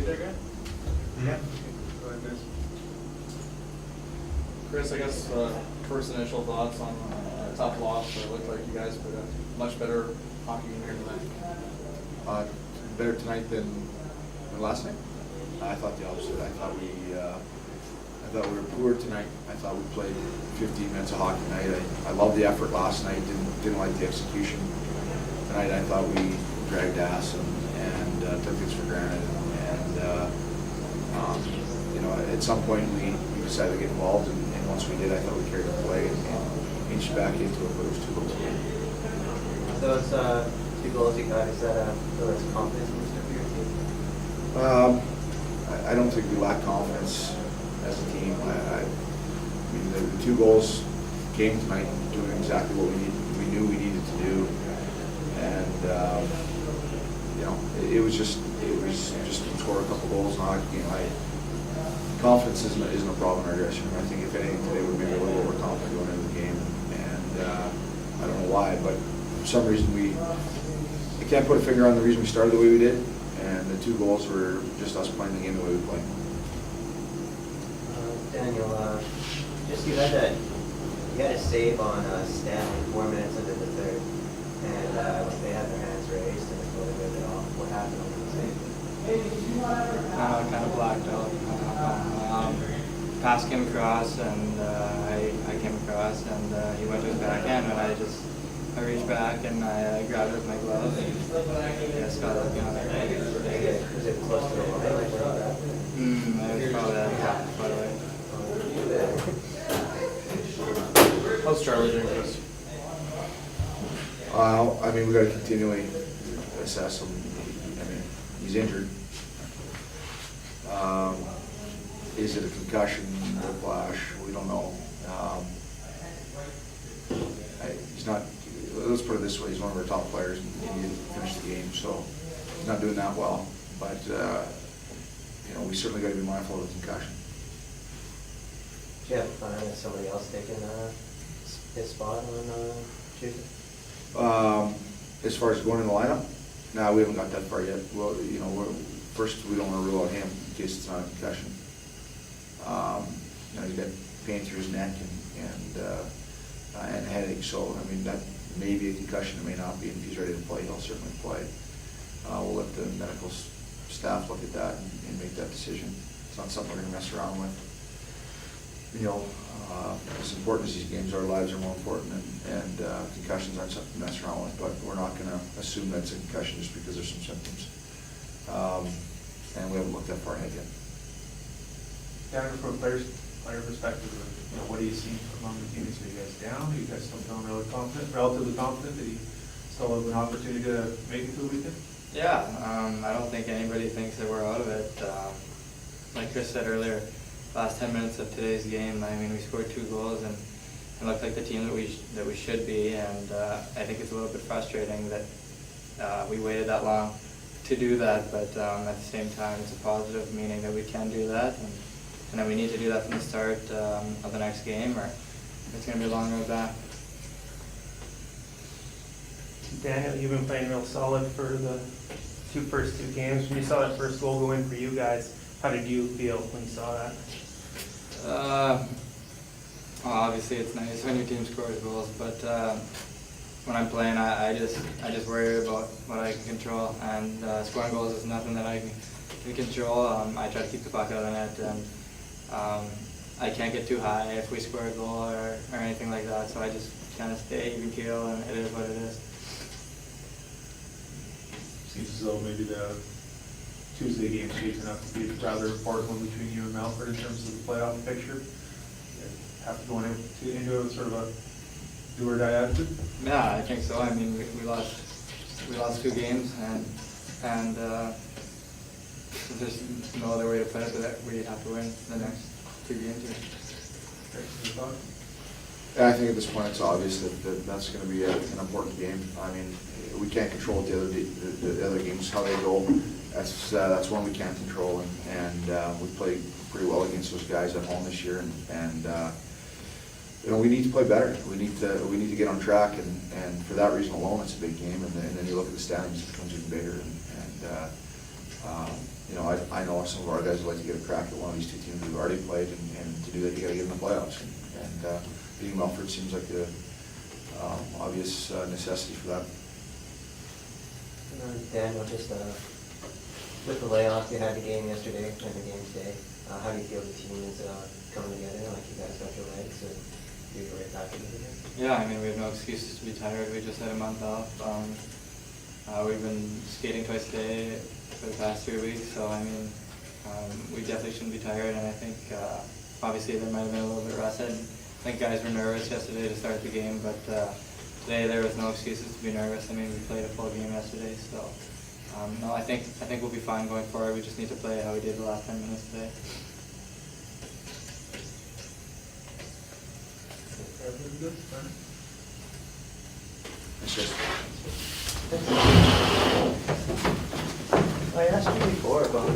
good there, guy? Yeah. Go ahead, guys. Chris, I guess first initial thoughts on a tough loss, but it looked like you guys put a much better hockey game here tonight. Better tonight than last night? I thought the opposite. I thought we were poor tonight. I thought we played 15 minutes of hockey tonight. I loved the effort last night. Didn't like the execution tonight. I thought we dragged ass and took things for granted. And you know, at some point we decided to get involved, and once we did, I thought we carried the play and inched back into it, but it was 2 goals. Those 2 goals you got, is that a confidence booster for your team? I don't think we lack confidence as a team. I mean, the 2 goals came tonight doing exactly what we knew we needed to do, and you know, it was just to score a couple goals in a hockey game. Confidence isn't a problem in our dressing room. I think if anything today we're maybe a little overconfident going into the game, and I don't know why, but for some reason I can't put a finger on the reason we started the way we did, and the 2 goals were just us playing the game the way we played. Daniel, just you had a save on Stanley 4 minutes into the third, and they had their hands raised and it's really good off. What happened on the save? Kind of blacked out. Pass came across, and I came across, and he went to his backhand, and I reached back and I grabbed it with my glove. And just got it, Was it close to the line? Like where you grabbed it? It was probably like half a foot away. How's Charlie doing, Chris? I mean, we got to continually assess him. I mean, he's injured. Is it a concussion, whiplash? We don't know. He's not. Let's put it this way: he's one of our top players, and he didn't finish the game, so he's not doing that well. But you know, we certainly got to be mindful of the concussion. Do you have fun with somebody else taking his spot on Tuesday? As far as going in the lineup, no, we haven't got that far yet. Well, you know, first we don't want to rule out him in case it's not a concussion. You know, he's got pain through his neck and headache. So I mean, that may be a concussion. It may not be. And if he's ready to play, he'll certainly play. We'll let the medical staff look at that and make that decision. It's not something we're going to mess around with. You know, as important as these games are, lives are more important, and concussions aren't something to mess around with, but we're not going to assume that's a concussion just because there's some symptoms. And we haven't looked that far ahead yet. Down from a player perspective, you know, what do you see among the teammates? Are you guys down? Are you guys still feeling relatively confident that you still have an opportunity to make it to the weekend? Yeah, I don't think anybody thinks that we're out of it. Like Chris said earlier, last 10 minutes of today's game, I mean, we scored 2 goals and it looked like the team that we should be, and I think it's a little bit frustrating that we waited that long to do that, but at the same time it's a positive, meaning that we can do that, and that we need to do that from the start of the next game, or it's going to be a long road back. Daniel, you've been playing real solid for the first two games. When you saw that first goal go in for you guys, how did you feel when you saw that? Well, obviously it's nice when your team scores goals, but when I'm playing, I just worry about what I can control, and scoring goals is nothing that I can control. I try to keep the puck out of the net, and I can't get too high if we score a goal or anything like that, so I just kind of stay even keel, and it is what it is. Seems as though maybe the Tuesday game shaping up to be a rather important one between you and Melford in terms of the playoff picture. You have to go into a sort of a do or die attitude. Yeah, I think so. I mean, we lost 2 games, and there's no other way to put it but that we have to win the next 2 games here. Yeah, I think at this point it's obvious that that's going to be an important game. I mean, we can't control the other games, how they go. That's one we can't control, and we played pretty well against those guys at home this year, and you know, we need to play better. We need to get on track, and for that reason alone, it's a big game. And then you look at the standings, it becomes even bigger. And you you know, I know some of our guys would like to get a crack at one of these two teams we've already played, and to do that, you gotta get in the playoffs. And beating Melford seems like the obvious necessity for that. Daniel, just with the layoff, you had the game yesterday and the game today. How do you feel the team is coming together? Like you guys got your legs and you're right back into it? Yeah, I mean, we have no excuses to be tired. We just had a month off. We've been skating twice a day for the past 3 weeks, so I mean, we definitely shouldn't be tired. And I think obviously there might have been a little bit rested. I think guys were nervous yesterday to start the game, but today there was no excuses to be nervous. I mean, we played a full game yesterday, so no, I think we'll be fine going forward. We just need to play how we did the last 10 minutes today. Everything good? It's just, I asked you before about